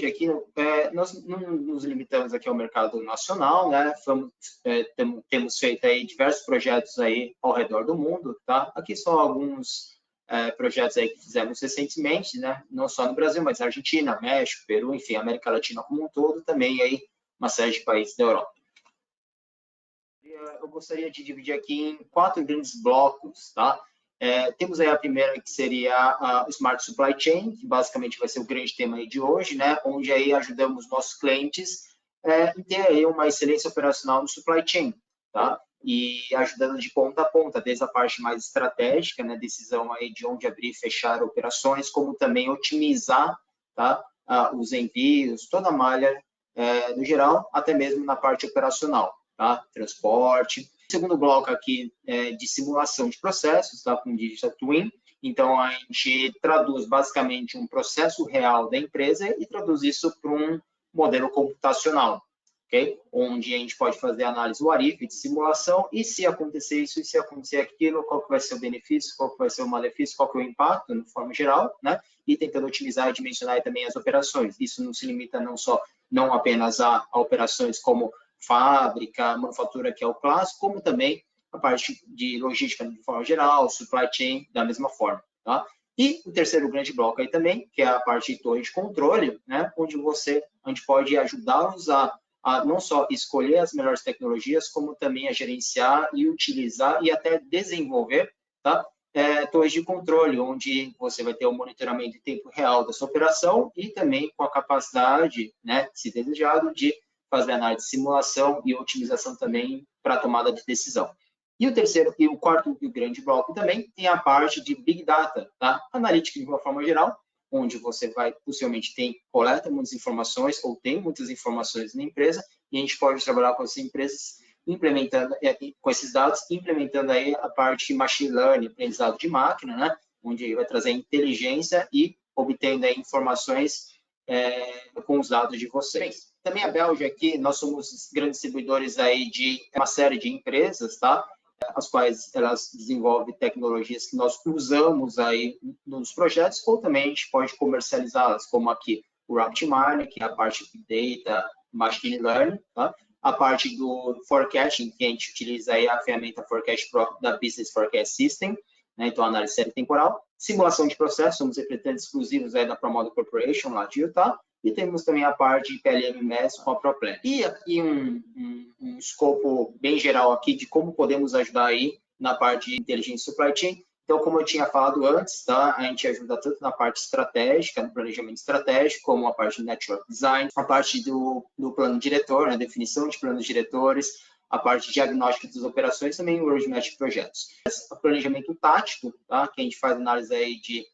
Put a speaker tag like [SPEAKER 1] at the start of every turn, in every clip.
[SPEAKER 1] aqui, nós não nos limitamos aqui ao mercado nacional, né? Temos feito aí diversos projetos aí ao redor do mundo, tá? Aqui são alguns projetos aí que fizemos recentemente, né? Não só no Brasil, mas na Argentina, México, Peru, enfim, América Latina como um todo, também aí uma série de países da Europa. Eu gostaria de dividir aqui em 4 grandes blocos, tá? Temos aí a primeira, que seria o Smart Supply Chain, que basicamente vai ser o grande tema aí de hoje, né? Onde aí ajudamos nossos clientes em ter aí uma excelência operacional no supply chain, tá? E ajudando de ponta a ponta, desde a parte mais estratégica, né? Decisão aí de onde abrir e fechar operações, como também otimizar, tá? Os envios, toda a malha no geral, até mesmo na parte operacional, tá? Transporte. Segundo bloco aqui de simulação de processos, tá? Com Digital Twin. Então, a gente traduz basicamente um processo real da empresa e traduz isso para um modelo computacional, ok? Onde a gente pode fazer análise what if de simulação e se acontecer isso e se acontecer aquilo, qual que vai ser o benefício, qual que vai ser o malefício, qual que é o impacto, de forma geral, né? E tentando otimizar e dimensionar também as operações. Isso não se limita não apenas a operações como fábrica, manufatura, que é o clássico, como também a parte de logística de forma geral, supply chain da mesma forma, tá? E o terceiro grande bloco aí também, que é a parte de torre de controle, né? Onde a gente pode ajudá-los a não só escolher as melhores tecnologias, como também a gerenciar e utilizar e até desenvolver, tá? Torres de controle, onde você vai ter o monitoramento em tempo real da sua operação e também com a capacidade, né, se desejado, de fazer análise de simulação e otimização também para a tomada de decisão. E o terceiro e o quarto e o grande bloco também tem a parte de Big Data, tá? Analítica de uma forma geral, onde você vai, possivelmente, coleta muitas informações ou tem muitas informações na empresa e a gente pode trabalhar com essas empresas implementando, com esses dados, implementando aí a parte de Machine Learning, aprendizado de máquina, né? Onde ele vai trazer inteligência e obtendo aí informações com os dados de vocês. Também a Belge aqui, nós somos grandes distribuidores aí de uma série de empresas, tá? As quais elas desenvolvem tecnologias que nós usamos aí nos projetos, ou também a gente pode comercializá-las, como aqui o RapidMiner, que é a parte de Data, Machine Learning, tá? A parte do Forecasting, que a gente utiliza aí a ferramenta Forecast Pro da Business Forecast System, né? Então, análise série temporal, simulação de processo, somos representantes exclusivos aí da ProModel Corporation, lá de Utah, e temos também a parte de PLM/MES com a ProPlan. E aqui um escopo bem geral aqui de como podemos ajudar aí na parte de inteligência supply chain. Então, como eu tinha falado antes, tá? A gente ajuda tanto na parte estratégica, no planejamento estratégico, como a parte do network design, a parte do plano diretor, né? Definição de planos diretores, a parte diagnóstica das operações, também o roadmap de projetos. O planejamento tático, tá? Que a gente faz análise aí de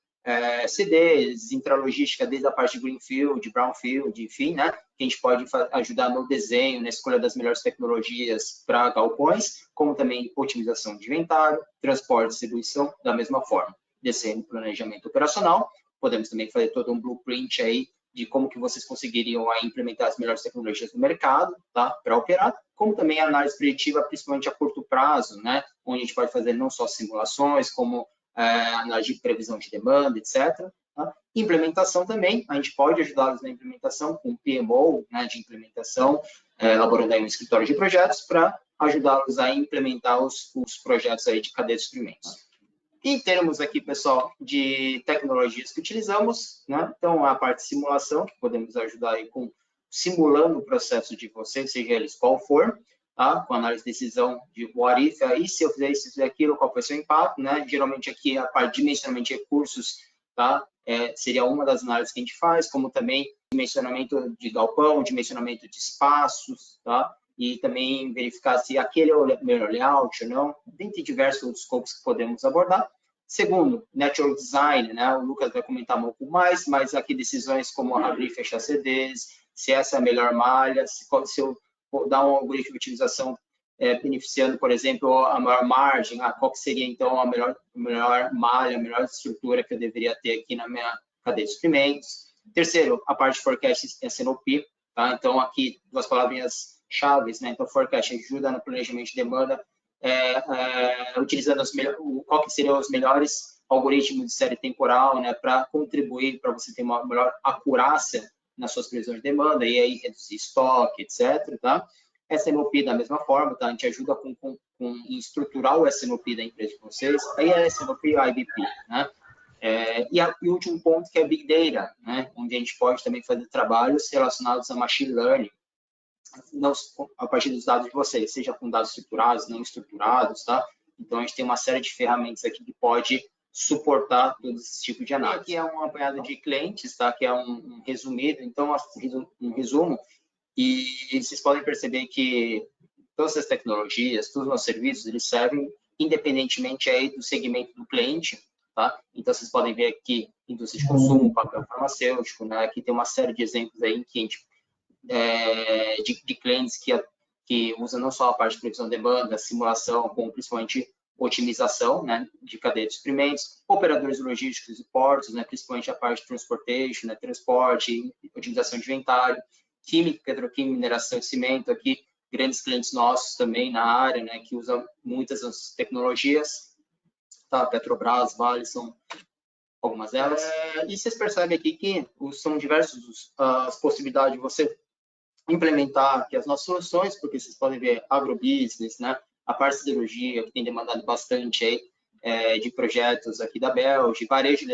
[SPEAKER 1] CDs, intralogística, desde a parte de Greenfield, Brownfield, enfim, né? Que a gente pode ajudar no desenho, na escolha das melhores tecnologias para galpões, como também otimização de inventário, transporte e distribuição, da mesma forma. Descendo planejamento operacional, podemos também fazer todo um blueprint aí de como que vocês conseguiriam aí implementar as melhores tecnologias no mercado, tá? Para operar, como também a análise preditiva, principalmente a curto prazo, né? Onde a gente pode fazer não só simulações, como análise de previsão de demanda, etc. Tá? Implementação também, a gente pode ajudá-los na implementação com PMO, né, de implementação, elaborando aí um escritório de projetos para ajudá-los a implementar os projetos aí de cadeia de suprimentos. Em termos aqui, pessoal, de tecnologias que utilizamos, né? Então, a parte de simulação, que podemos ajudar aí com simulando o processo de vocês, seja eles qual for, tá? Com análise de decisão de what if, aí se eu fizer isso, se eu fizer aquilo, qual vai ser o impacto, né? Geralmente aqui a parte de dimensionamento de recursos, tá? Seria uma das análises que a gente faz, como também dimensionamento de galpão, dimensionamento de espaços, tá? E também verificar se aquele é o melhor layout ou não, dentre diversos outros scopes que podemos abordar. Segundo, Network Design, né? O Lucas vai comentar um pouco mais, mas aqui decisões como abrir e fechar CDs, se essa é a melhor malha, se eu dar um algoritmo de utilização beneficiando, por exemplo, a maior margem, qual que seria, então, a melhor malha, a melhor estrutura que eu deveria ter aqui na minha cadeia de suprimentos. Terceiro, a parte de forecast e SNOP, tá? Então, aqui, duas palavrinhas chaves, né? Então, forecast ajuda no planejamento de demanda, utilizando qual que seriam os melhores algoritmos de série temporal, né? Para contribuir, para você ter uma melhor acurácia nas suas previsões de demanda, e aí reduzir estoque, etc. Tá? SNOP da mesma forma, tá? A gente ajuda em estruturar o SNOP da empresa de vocês, aí é SNOP e IBP, né? E o último ponto que é Big Data, né? Onde a gente pode também fazer trabalhos relacionados a Machine Learning, não, a partir dos dados de vocês, seja com dados estruturados, não estruturados, tá? Então, a gente tem uma série de ferramentas aqui que pode suportar todo esse tipo de análise. Aqui é uma apanhada de clientes, tá? Que é um resumido, então, um resumo, e vocês podem perceber que todas as tecnologias, todos os nossos serviços, eles servem independentemente aí do segmento do cliente, tá? Então, vocês podem ver aqui, indústria de consumo, papel farmacêutico, né? Aqui tem uma série de exemplos aí em que a gente de clientes que usam não só a parte de previsão de demanda, simulação, como principalmente otimização, né, de cadeia de suprimentos, operadores logísticos e portos, né, principalmente a parte de transportation, né, transporte, otimização de inventário, química, petroquímica, mineração de cimento, aqui grandes clientes nossos também na área, né, que usam muitas das tecnologias, tá? Petrobras, Vale, são algumas delas. E vocês percebem aqui que são diversas as possibilidades de você implementar aqui as nossas soluções, porque vocês podem ver agrobusiness, né? A parte de siderurgia, que tem demandado bastante aí, de projetos aqui da Bélgica, varejo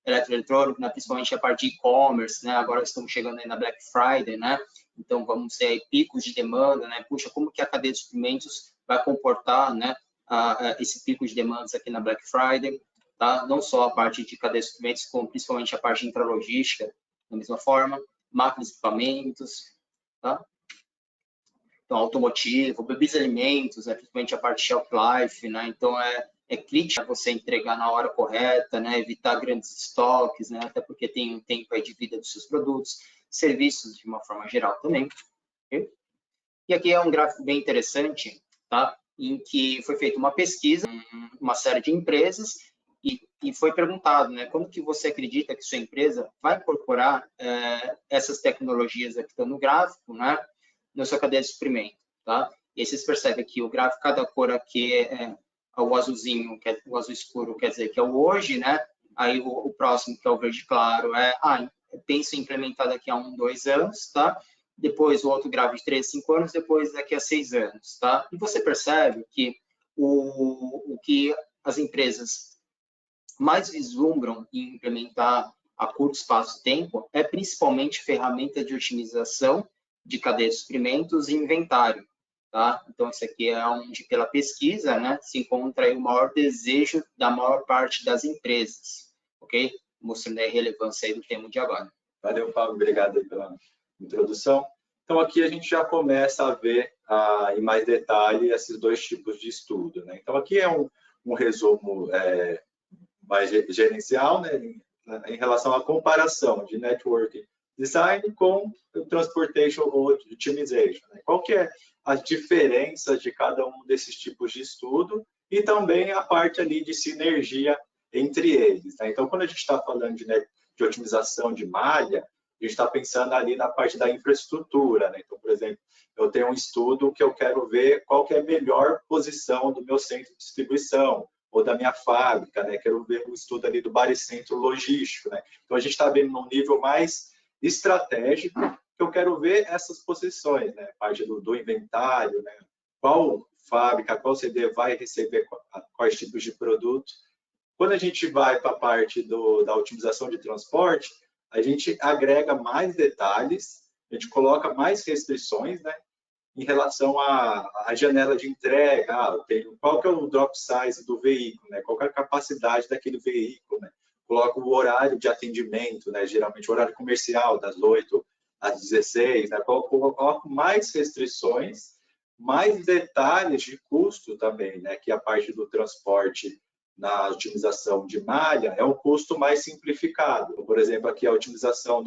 [SPEAKER 1] eletroeletrônico, né? Principalmente a parte de e-commerce, né? Agora estamos chegando aí na Black Friday, né? Então, vamos ter aí picos de demanda, né? Puxa, como que a cadeia de suprimentos vai comportar, né? Esse pico de demandas aqui na Black Friday, tá? Não só a parte de cadeia de suprimentos, como principalmente a parte de intralogística, da mesma forma, máquinas e equipamentos, tá? Então, automotivo, bebidas e alimentos, né? Principalmente a parte de shelf life, né? Então, é crítico você entregar na hora correta, né? Evitar grandes estoques, né? Até porque tem um tempo aí de vida dos seus produtos, serviços de uma forma geral também. Okay? E aqui é um gráfico bem interessante, tá? Em que foi feita uma pesquisa, uma série de empresas, e foi perguntado, né? Como que você acredita que sua empresa vai incorporar essas tecnologias aqui que estão no gráfico, né? Na sua cadeia de suprimento, tá? E aí vocês percebem que o gráfico, cada cor aqui é o azulzinho, o azul escuro quer dizer que é o hoje, né? Aí o próximo, que é o verde claro, penso em implementar daqui a 1, 2 anos, tá? Depois o outro gráfico de 3, 5 anos, depois daqui a 6 anos, tá? E você percebe que o que as empresas mais vislumbram em implementar a curto espaço de tempo é principalmente ferramenta de otimização de cadeia de suprimentos e inventário, tá? Então, isso aqui é onde, pela pesquisa, né, se encontra aí o maior desejo da maior parte das empresas, ok? Mostrando a relevância aí do tema de agora.
[SPEAKER 2] Valeu, Fábio, obrigado aí pela introdução. Então, aqui a gente já começa a ver em mais detalhe esses dois tipos de estudo, né? Então, aqui é um resumo mais gerencial, né, em relação à comparação de network design com o transportation ou optimization, né? Qual que é a diferença de cada um desses tipos de estudo e também a parte ali de sinergia entre eles, né? Então, quando a gente está falando de otimização de malha, a gente está pensando ali na parte da infraestrutura, né? Então, por exemplo, eu tenho um estudo que eu quero ver qual que é a melhor posição do meu centro de distribuição ou da minha fábrica, né? Quero ver o estudo ali do baricentro logístico, né? Então, a gente está vendo num nível mais estratégico, que eu quero ver essas posições, né? Parte do inventário, né? Qual fábrica, qual CD vai receber quais tipos de produto. Quando a gente vai para a parte da otimização de transporte, a gente agrega mais detalhes, a gente coloca mais restrições, né? Em relação à janela de entrega, qual que é o drop size do veículo, né? Qual que é a capacidade daquele veículo, né? Coloco o horário de atendimento, né? Geralmente o horário comercial, das 8 às 16, né? Coloco mais restrições, mais detalhes de custo também, né? Que a parte do transporte na otimização de malha é um custo mais simplificado. Por exemplo, aqui a otimização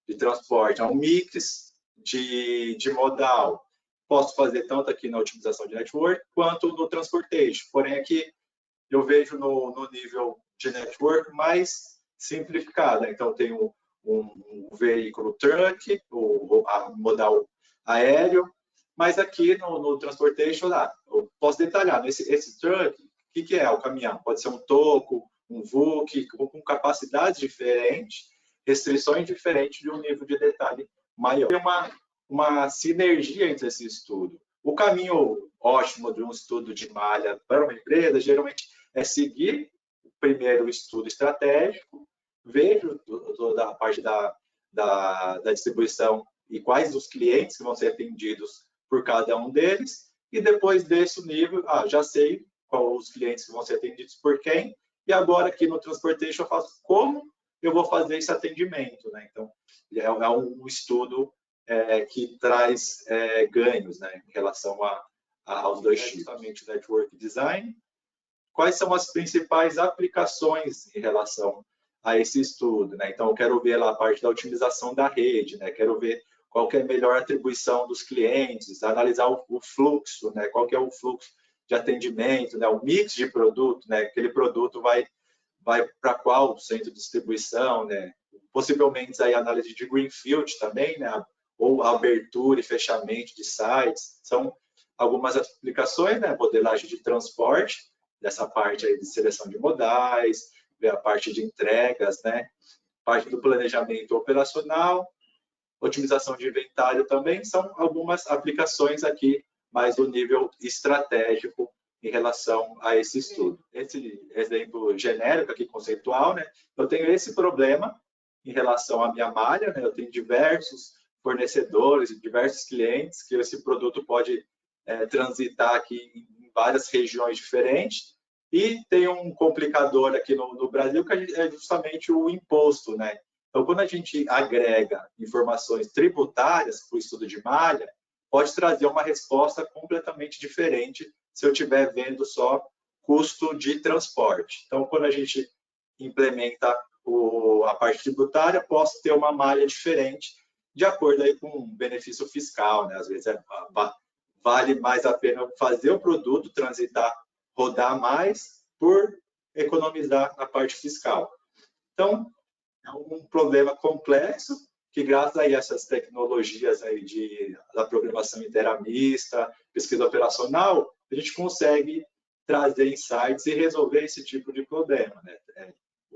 [SPEAKER 2] de transporte, é um mix de modal. Posso fazer tanto aqui na otimização de network quanto no transportation. Porém, aqui eu vejo no nível de network mais simplificado. Então, tem um veículo truck, o modal aéreo, mas aqui no transportation, eu posso detalhar. Esse truck, o que é o caminhão? Pode ser um toco, um VUC, com capacidades diferentes, restrições diferentes de um nível de detalhe maior. Tem uma sinergia entre esse estudo. O caminho ótimo de um estudo de malha para uma empresa, geralmente, é seguir o primeiro estudo estratégico, ver toda a parte da distribuição e quais os clientes que vão ser atendidos por cada um deles, e depois desse nível, já sei quais os clientes que vão ser atendidos por quem, e agora aqui no Transportation eu faço como eu vou fazer esse atendimento, né? Então, é um estudo que traz ganhos, né, em relação aos dois tipos. Justamente o Network Design. Quais são as principais aplicações em relação a esse estudo, né? Então, eu quero ver lá a parte da otimização da rede, né? Quero ver qual que é a melhor atribuição dos clientes, analisar o fluxo, né? Qual que é o fluxo de atendimento, né? O mix de produto, né? Aquele produto vai para qual centro de distribuição, né? Possivelmente aí análise de greenfield também, né? Ou abertura e fechamento de sites. São algumas aplicações, né? Modelagem de transporte, dessa parte aí de seleção de modais, ver a parte de entregas, né? Parte do planejamento operacional, otimização de inventário também, são algumas aplicações aqui, mais do nível estratégico em relação a esse estudo. Esse exemplo genérico aqui, conceitual, né? Eu tenho esse problema em relação à minha malha, né? Eu tenho diversos fornecedores, diversos clientes que esse produto pode transitar aqui em várias regiões diferentes, e tem um complicador aqui no Brasil que é justamente o imposto, né? Então, quando a gente agrega informações tributárias para o estudo de malha, pode trazer uma resposta completamente diferente se eu estiver vendo só custo de transporte. Então, quando a gente implementa a parte tributária, posso ter uma malha diferente de acordo aí com o benefício fiscal, né? Às vezes vale mais a pena fazer o produto transitar, rodar mais, por economizar na parte fiscal. Então, é um problema complexo que, graças a essas tecnologias aí da programação interamista, pesquisa operacional, a gente consegue trazer insights e resolver esse tipo de problema, né?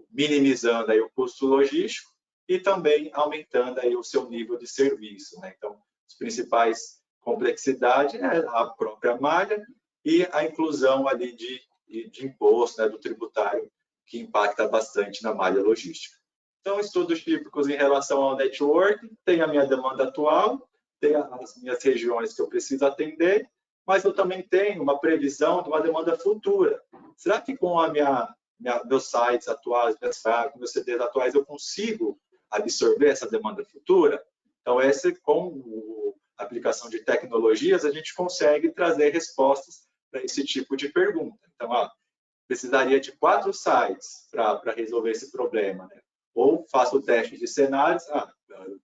[SPEAKER 2] Minimizando aí o custo logístico e também aumentando aí o seu nível de serviço, né? Então, as principais complexidades é a própria malha e a inclusão ali de imposto, né, do tributário, que impacta bastante na malha logística. Então, estudos típicos em relação ao network, tem a minha demanda atual, tem as minhas regiões que eu preciso atender, mas eu também tenho uma previsão de uma demanda futura. Será que com meus sites atuais, meus CDs atuais, eu consigo absorver essa demanda futura? Então, com a aplicação de tecnologias, a gente consegue trazer respostas para esse tipo de pergunta. Então, precisaria de 4 sites para resolver esse problema, né? Ou faço o teste de cenários,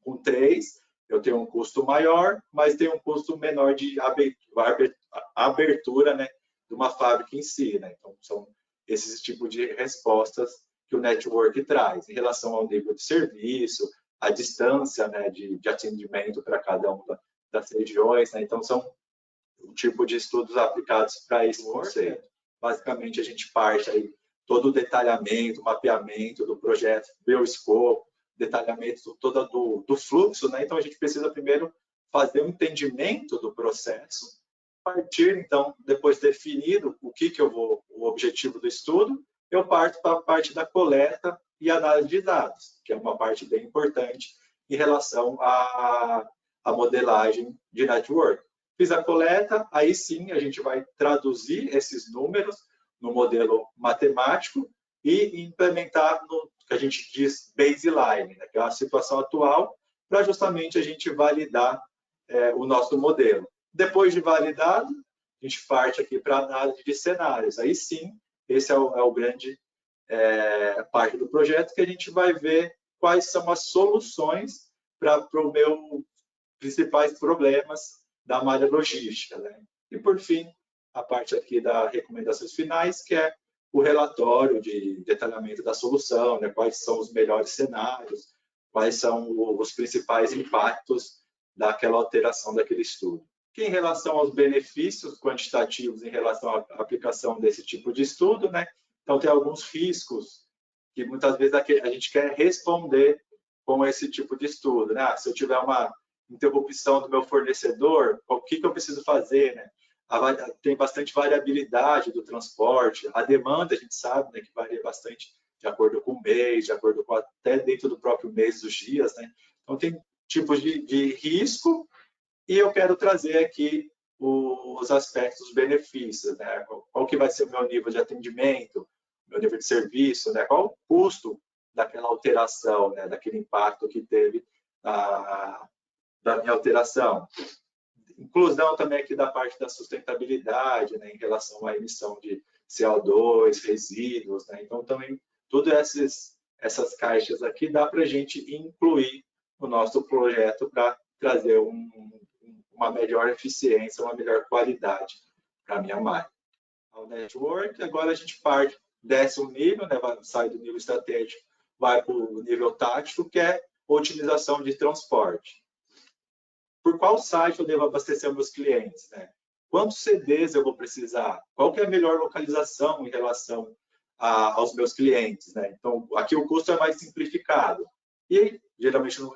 [SPEAKER 2] com 3 eu tenho um custo maior, mas tenho um custo menor de abertura, né, de uma fábrica em si, né? Então, são esses tipos de respostas que o network traz em relação ao nível de serviço, a distância, né, de atendimento para cada uma das regiões, né? Então, são o tipo de estudos aplicados para esse conceito. Basicamente, a gente parte aí todo o detalhamento, mapeamento do projeto, ver o escopo, detalhamento todo do fluxo, né? Então, a gente precisa primeiro fazer um entendimento do processo, partir, então, depois definido o objetivo do estudo, eu parto para a parte da coleta e análise de dados, que é uma parte bem importante em relação à modelagem de network. Fiz a coleta, aí sim a gente vai traduzir esses números no modelo matemático e implementar no que a gente diz baseline, né, que é a situação atual, para justamente a gente validar o nosso modelo. Depois de validado, a gente parte aqui para a análise de cenários. Aí sim, esse é o grande parte do projeto, que a gente vai ver quais são as soluções para os meus principais problemas da malha logística, né? E, por fim, a parte aqui das recomendações finais, que é o relatório de detalhamento da solução, né? Quais são os melhores cenários, quais são os principais impactos daquela alteração daquele estudo. Que, em relação aos benefícios quantitativos em relação à aplicação desse tipo de estudo, né? Então, tem alguns riscos que muitas vezes a gente quer responder com esse tipo de estudo, né? Se eu tiver uma interrupção do meu fornecedor, o que eu preciso fazer, né? Tem bastante variabilidade do transporte, a demanda a gente sabe, né, que varia bastante de acordo com o mês, de acordo com até dentro do próprio mês, dos dias, né? Então tem tipos de risco e eu quero trazer aqui os aspectos, os benefícios, né? Qual que vai ser o meu nível de atendimento, meu nível de serviço, né? Qual o custo daquela alteração, né? Daquele impacto que teve da minha alteração. Inclusão também aqui da parte da sustentabilidade, né? Em relação à emissão de CO2, resíduos, né? Então também todas essas caixas aqui dá para a gente incluir no nosso projeto para trazer uma melhor eficiência, uma melhor qualidade para a minha malha. O network, agora a gente desce um nível, né, sai do nível estratégico, vai para o nível tático, que é otimização de transporte. Por qual site eu devo abastecer meus clientes, né? Quantos CDs eu vou precisar? Qual que é a melhor localização em relação aos meus clientes, né? Então, aqui o custo é mais simplificado. E, geralmente, no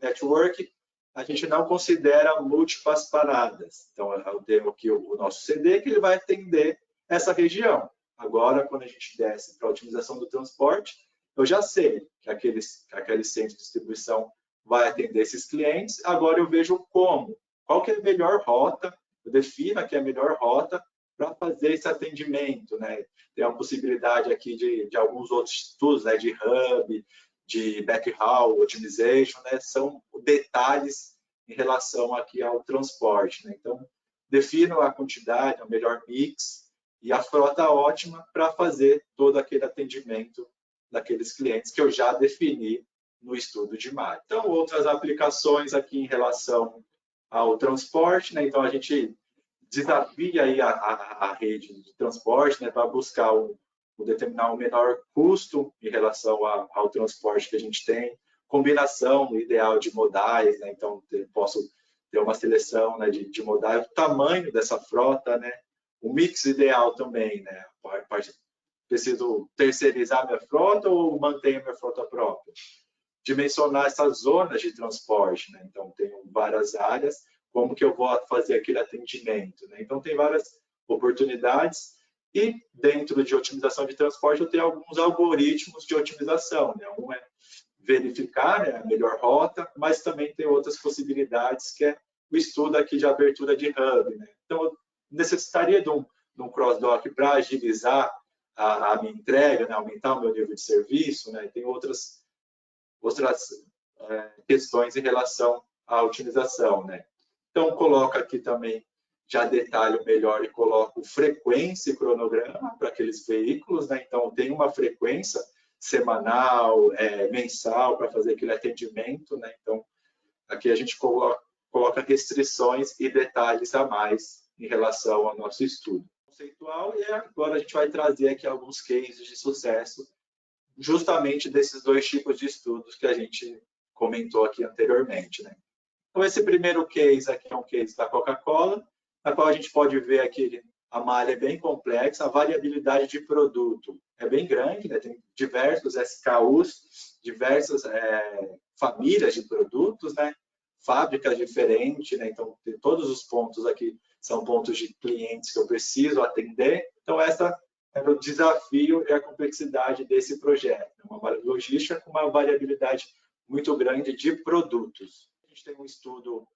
[SPEAKER 2] network, a gente não considera múltiplas paradas. Então, eu tenho aqui o nosso CD, que ele vai atender essa região. Agora, quando a gente desce para a otimização do transporte, eu já sei que aquele centro de distribuição vai atender esses clientes. Agora eu vejo qual que é a melhor rota, eu defino aqui a melhor rota para fazer esse atendimento, né? Tem a possibilidade aqui de alguns outros estudos, né? De hub, de backhaul, optimization, né? São detalhes em relação aqui ao transporte, né? Então, defino a quantidade, o melhor mix e a frota ótima para fazer todo aquele atendimento daqueles clientes que eu já defini no estudo de malha. Então, outras aplicações aqui em relação ao transporte, né? Então, a gente desafia aí a rede de transporte, né? Para buscar determinar um menor custo em relação ao transporte que a gente tem, combinação ideal de modais, né? Então, posso ter uma seleção, né, de modais, o tamanho dessa frota, né? O mix ideal também, né? Preciso terceirizar minha frota ou mantenho minha frota própria? Dimensionar essas zonas de transporte, né? Então, tenho várias áreas, como que eu vou fazer aquele atendimento, né? Então, tem várias oportunidades e dentro de otimização de transporte eu tenho alguns algoritmos de otimização, né? Um é verificar, né, a melhor rota, mas também tem outras possibilidades, que é o estudo aqui de abertura de hub, né? Então, eu necessitaria de um cross-dock para agilizar a minha entrega, né? Aumentar o meu nível de serviço, né? E tem outras questões em relação à otimização, né? Então, coloco aqui também, já detalho melhor e coloco frequência e cronograma para aqueles veículos, né? Então, tem uma frequência semanal, mensal, para fazer aquele atendimento, né? Então, aqui a gente coloca restrições e detalhes a mais em relação ao nosso estudo conceitual, e agora a gente vai trazer aqui alguns cases de sucesso justamente desses dois tipos de estudos que a gente comentou aqui anteriormente, né? Então, esse primeiro case aqui é um case da Coca-Cola, na qual a gente pode ver aqui a malha é bem complexa, a variabilidade de produto é bem grande, né? Tem diversos SKUs, diversas famílias de produtos, né? Fábricas diferentes, né? Então, todos os pontos aqui são pontos de clientes que eu preciso atender. Então, essa é o desafio e a complexidade desse projeto. Uma logística com uma variabilidade muito grande de produtos. A gente tem um estudo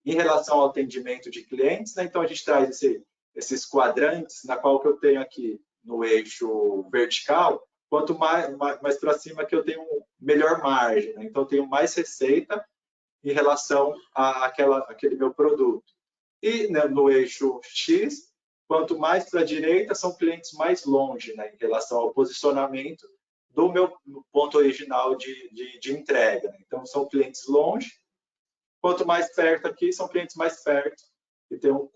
[SPEAKER 2] em relação ao atendimento de clientes, né? Então, a gente traz esses quadrantes, na qual que eu tenho aqui no eixo vertical, quanto mais para cima que eu tenho melhor margem, né? Então, eu tenho mais receita em relação àquele meu produto. E, né, no eixo X, quanto mais para a direita, são clientes mais longe, né, em relação ao posicionamento do meu ponto original de entrega, né? Então, são clientes longe. Quanto mais perto aqui, são clientes mais perto e tem um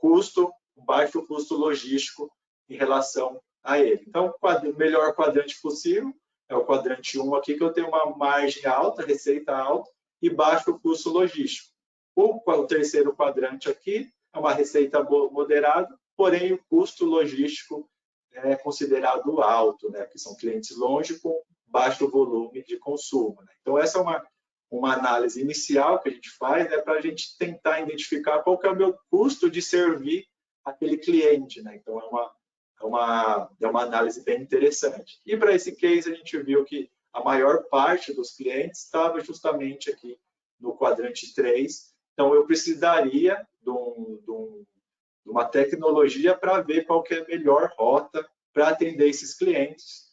[SPEAKER 2] baixo custo logístico em relação a ele. Então, o melhor quadrante possível é o quadrante 1 aqui, que eu tenho uma margem alta, receita alta e baixo custo logístico. O terceiro quadrante aqui é uma receita moderada, porém o custo logístico é considerado alto, né? Que são clientes longe com baixo volume de consumo, né? Então, essa é uma análise inicial que a gente faz, né, para a gente tentar identificar qual que é o meu custo de servir aquele cliente, né? Então, é uma análise bem interessante. E para esse case, a gente viu que a maior parte dos clientes estava justamente aqui no quadrante 3. Então, eu precisaria de uma tecnologia para ver qual que é a melhor rota para atender esses clientes,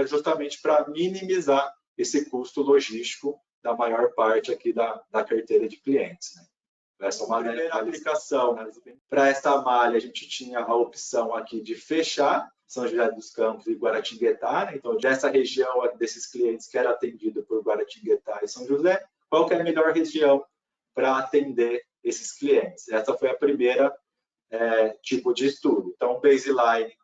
[SPEAKER 2] justamente para minimizar esse custo logístico da maior parte aqui da carteira de clientes, né? Essa é uma primeira aplicação. Para esta malha, a gente tinha a opção aqui de fechar São José dos Campos e Guaratinguetá, né? Então, dessa região desses clientes que era atendido por Guaratinguetá e São José, qual que é a melhor região para atender esses clientes? Essa foi a primeira tipo de estudo. Então, o baseline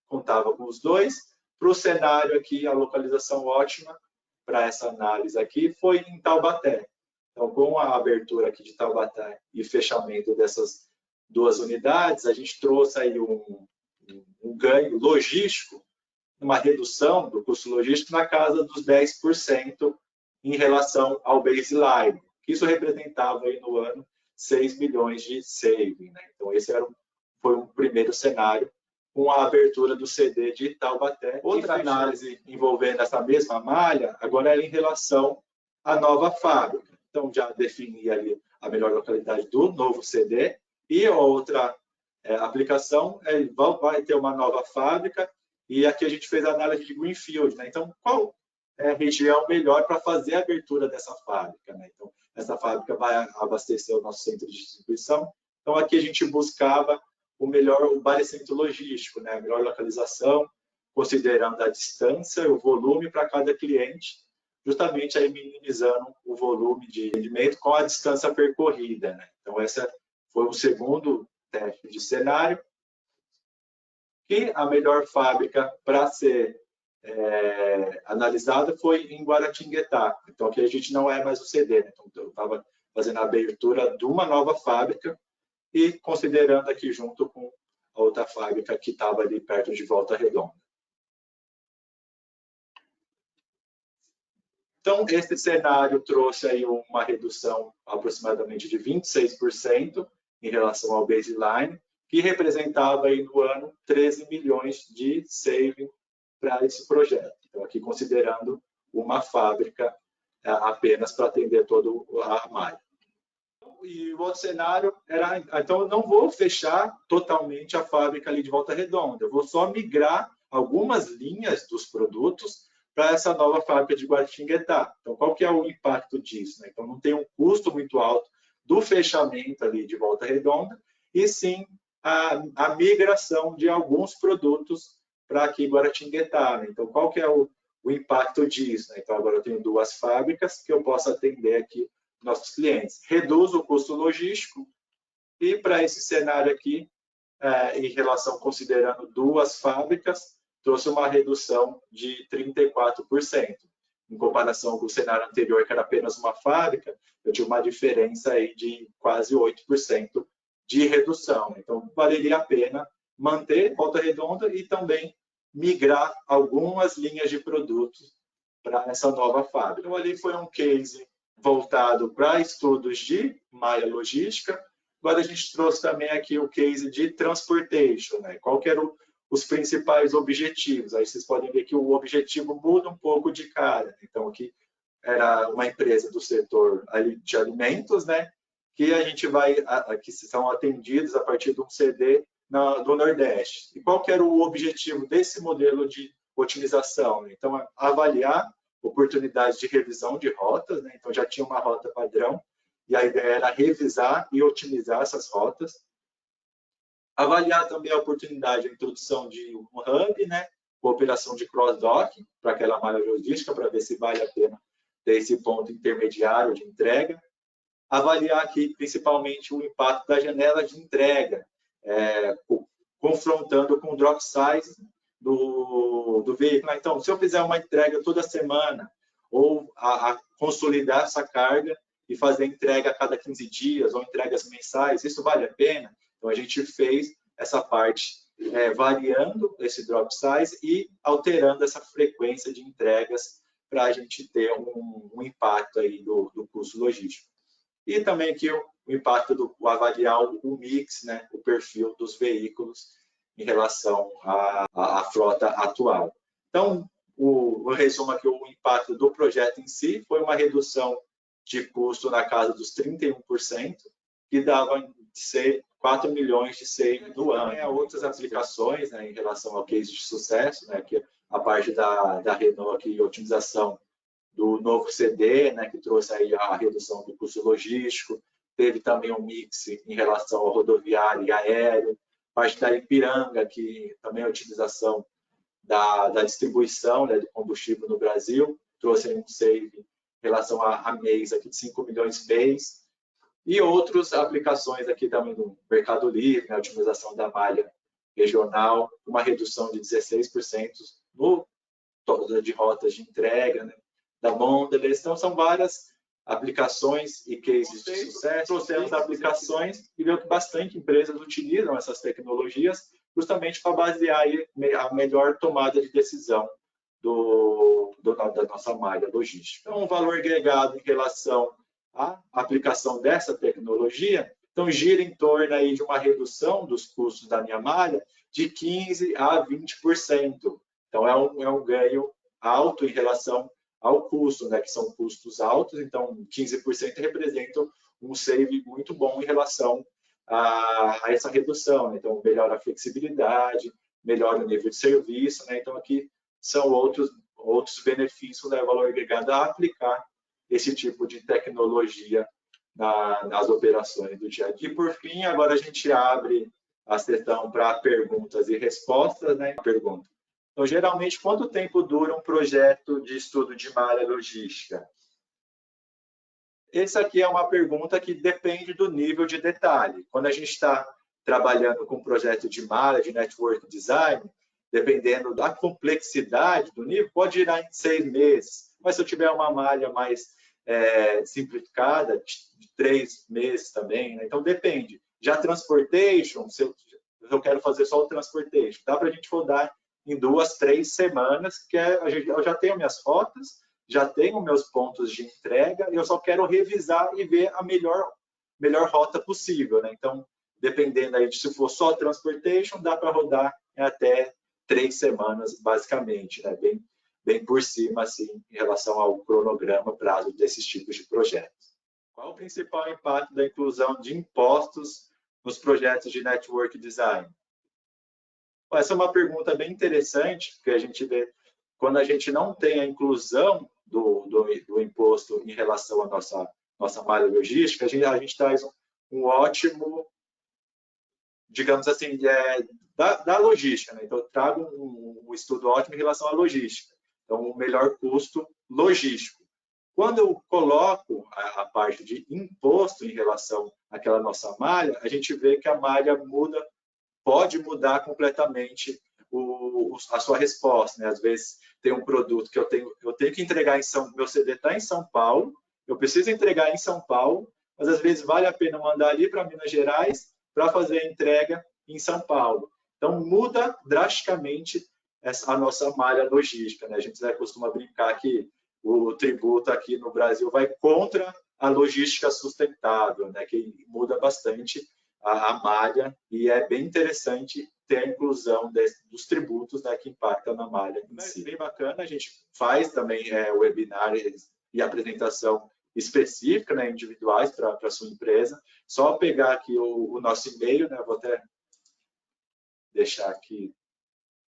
[SPEAKER 2] contava com os dois. Para o cenário aqui, a localização ótima para essa análise aqui foi em Taubaté. Então, com a abertura aqui de Taubaté e fechamento dessas duas unidades, a gente trouxe aí um ganho logístico, uma redução do custo logístico na casa dos 10% em relação ao baseline. Isso representava aí no ano 6 milhões de saving, né? Então, esse foi um primeiro cenário com a abertura do CD de Taubaté. Outra análise envolvendo essa mesma malha, agora é em relação à nova fábrica. Então, já defini ali a melhor localidade do novo CD e a outra aplicação vai ter uma nova fábrica e aqui a gente fez a análise de Greenfield, né? Então, qual é a região melhor para fazer a abertura dessa fábrica, né? Então, essa fábrica vai abastecer o nosso centro de distribuição. Então, aqui a gente buscava o barecentro logístico, né? A melhor localização, considerando a distância e o volume para cada cliente, justamente aí minimizando o volume de rendimento com a distância percorrida, né? Então, esse foi o segundo teste de cenário. E a melhor fábrica para ser analisada foi em Guaratinguetá. Então, aqui a gente não é mais o CD, né? Então, eu estava fazendo a abertura de uma nova fábrica e considerando aqui junto com a outra fábrica que estava ali perto de Volta Redonda. Então, esse cenário trouxe aí uma redução aproximadamente de 26% em relação ao baseline, que representava aí no ano 13 milhões de saving para esse projeto. Então, aqui considerando uma fábrica apenas para atender todo a malha. E o outro cenário era, então, eu não vou fechar totalmente a fábrica ali de Volta Redonda, eu vou só migrar algumas linhas dos produtos para essa nova fábrica de Guaratinguetá. Então, qual que é o impacto disso, né? Então, não tem um custo muito alto do fechamento ali de Volta Redonda, e sim a migração de alguns produtos para aqui Guaratinguetá, né? Então, qual que é o impacto disso, né? Então, agora eu tenho duas fábricas que eu posso atender aqui nossos clientes. Reduz o custo logístico e, para esse cenário aqui, em relação, considerando duas fábricas, trouxe uma redução de 34%. Em comparação com o cenário anterior, que era apenas uma fábrica, eu tinha uma diferença aí de quase 8% de redução. Então, valeria a pena manter Volta Redonda e também migrar algumas linhas de produtos para essa nova fábrica. Então, ali foi um case voltado para estudos de malha logística. Agora, a gente trouxe também aqui o case de transportation, né? Qual que eram os principais objetivos? Aí vocês podem ver que o objetivo muda um pouco de cara. Então, aqui era uma empresa do setor de alimentos, né? Que a gente que são atendidos a partir de um CD do Nordeste. E qual que era o objetivo desse modelo de otimização? Então, avaliar oportunidades de revisão de rotas, né? Então, já tinha uma rota padrão, e a ideia era revisar e otimizar essas rotas. Avaliar também a oportunidade de introdução de um hub, né? Cooperação de cross-dock para aquela malha logística, para ver se vale a pena ter esse ponto intermediário de entrega. Avaliar aqui, principalmente, o impacto da janela de entrega, confrontando com o drop size do veículo. Então, se eu fizer uma entrega toda semana, ou consolidar essa carga e fazer entrega a cada 15 dias, ou entregas mensais, isso vale a pena? Então, a gente fez essa parte variando esse drop size e alterando essa frequência de entregas para a gente ter um impacto aí do custo logístico. E também aqui o impacto do avaliar o mix, né, o perfil dos veículos em relação à frota atual. Então, o resumo aqui, o impacto do projeto em si foi uma redução de custo na casa dos 31%, que dava 4 milhões de save no ano. Há outras aplicações, né, em relação ao case de sucesso, né, que a parte da Renault aqui, otimização do novo CD, né, que trouxe aí a redução do custo logístico. Teve também um mix em relação ao rodoviário e aéreo. Parte da Ipiranga, que também é a utilização da distribuição, né, do combustível no Brasil, trouxe um save em relação a mês aqui de 5 milhões mês. E outras aplicações aqui também no Mercado Livre, né, a otimização da malha regional, uma redução de 16% de rotas de entrega, né, da Mondelez. Então, são várias aplicações e cases de sucesso. Trouxemos aplicações e viu que bastante empresas utilizam essas tecnologias justamente para basear aí a melhor tomada de decisão da nossa malha logística. Então, um valor agregado em relação à aplicação dessa tecnologia, então gira em torno aí de uma redução dos custos da minha malha de 15% a 20%. Então, é um ganho alto em relação ao custo, né, que são custos altos, então 15% representa um save muito bom em relação a essa redução, né? Então melhora a flexibilidade, melhora o nível de serviço, né? Então aqui são outros benefícios, né, valor agregado a aplicar esse tipo de tecnologia nas operações do dia a dia. E por fim, agora a gente abre a sessão para perguntas e respostas, né? Pergunta. Então, geralmente, quanto tempo dura um projeto de estudo de malha logística? Essa aqui é uma pergunta que depende do nível de detalhe. Quando a gente está trabalhando com um projeto de malha, de network design, dependendo da complexidade do nível, pode girar em 6 meses. Mas se eu tiver uma malha mais simplificada, de 3 meses também, né? Então, depende. Já transportation, se eu quero fazer só o transportation, dá para a gente rodar em 2, 3 semanas, que eu já tenho minhas rotas, já tenho meus pontos de entrega, e eu só quero revisar e ver a melhor rota possível, né? Então, dependendo aí de se for só transportation, dá para rodar até 3 semanas, basicamente, né? Bem por cima, assim, em relação ao cronograma, prazo desses tipos de projetos. Qual o principal impacto da inclusão de impostos nos projetos de network design? Essa é uma pergunta bem interessante, porque a gente vê, quando a gente não tem a inclusão do imposto em relação à nossa malha logística, a gente traz um ótimo, digamos assim, da logística, né? Então, eu trago um estudo ótimo em relação à logística. Então, o melhor custo logístico. Quando eu coloco a parte de imposto em relação àquela nossa malha, a gente vê que a malha pode mudar completamente a sua resposta, né? Às vezes tem um produto que eu tenho que entregar meu CD está em São Paulo, eu preciso entregar em São Paulo, mas às vezes vale a pena mandar ali para Minas Gerais para fazer a entrega em São Paulo. Então muda drasticamente a nossa malha logística, né? A gente costuma brincar que o tributo aqui no Brasil vai contra a logística sustentável, né? Que muda bastante a malha, e é bem interessante ter a inclusão dos tributos, né, que impactam na malha em si. Bem bacana, a gente faz também webinar e apresentação específica, né, individuais para a sua empresa. Só pegar aqui o nosso e-mail, né, vou até deixar aqui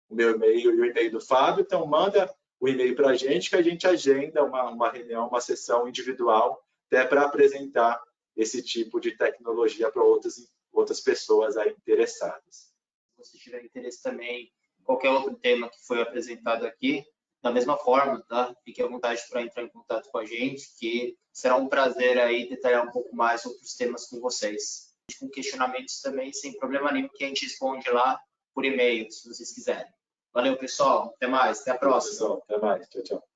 [SPEAKER 2] o meu e-mail e o e-mail do Fábio, então manda o e-mail para a gente, que a gente agenda uma reunião, uma sessão individual, até para apresentar esse tipo de tecnologia para outras pessoas aí interessadas.
[SPEAKER 1] Se você tiver interesse também em qualquer outro tema que foi apresentado aqui, da mesma forma, tá? Fique à vontade para entrar em contato com a gente, que será um prazer aí detalhar um pouco mais outros temas com vocês. Com questionamentos também, sem problema nenhum, que a gente responde lá por e-mail, se vocês quiserem. Valeu, pessoal. Até mais. Até a próxima.
[SPEAKER 2] Pessoal, até mais. Tchau, tchau.